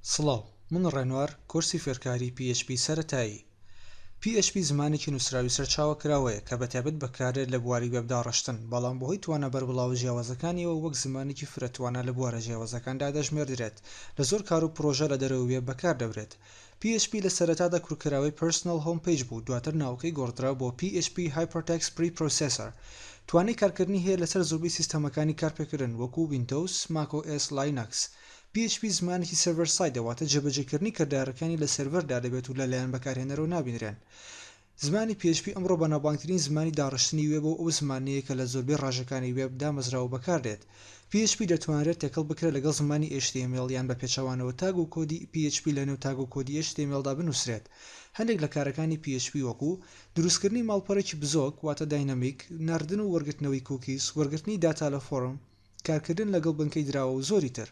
سڵاو، من ڕێنوار کۆرسی فێرکاری PHP سەرەتایی. PHP زمانێکی نووسراوی سەرچاوەکراوەیە کە بەتایبەت بەکارێت لە بواری وێبدا ڕشتن، بەڵام بەهۆی توانە بەربڵاو جیاوازەکانیەوە وەک زمانێکی فرەتوانە لە بوارە جیاوازەکاندا دەژمێردرێت. لە زۆر کار و پرۆژە لە دەرەوەی وێب بەکاردەبرێت. PHP لە سەرەتادا کوڕکراوەی Personal Homepage بوو، دواتر ناوەکەی گۆڕدرا بۆ PHP Hypertext Preprocessor. توانای کارکردنی هەیە لەسەر زۆربەی سیستەمەکانی کارپێکردن وەکو Windows، macOS، Linux. PHP زمانێکی سەرڤەر سایت دەواتە جێبەجێکردنی کردارەکانی لە سەرڤەردا دەبێت و لەلایەن بەکارهێنەرەوە نابینرێن. زمانی PHP ئەمڕۆ بەناوبانگترین زمانی داڕشتنی وێب و ئەو زمانەیە کە لە زۆربەی ڕاژەکانی وێب دامەزراوە بەکاردێت. PHP دەتوانرێت تێکەڵ بکرێت لەگەڵ زمانی HTML یان بە پێچەوانەوە تاگ و کۆدی PHP لە نێو تاگ و کۆدی HTMLدا بنووسرێت. هەندێک لە کارەکانی PHP وەکو دروستکردنی ماڵپەڕێکی بزۆک واتە داینامیک، ناردن و وەرگرتنەوەی کوکیز، وەرگرتنی داتا لە فۆرم، کارکردن لەگەڵ بنکەی دراوە و زۆری تر.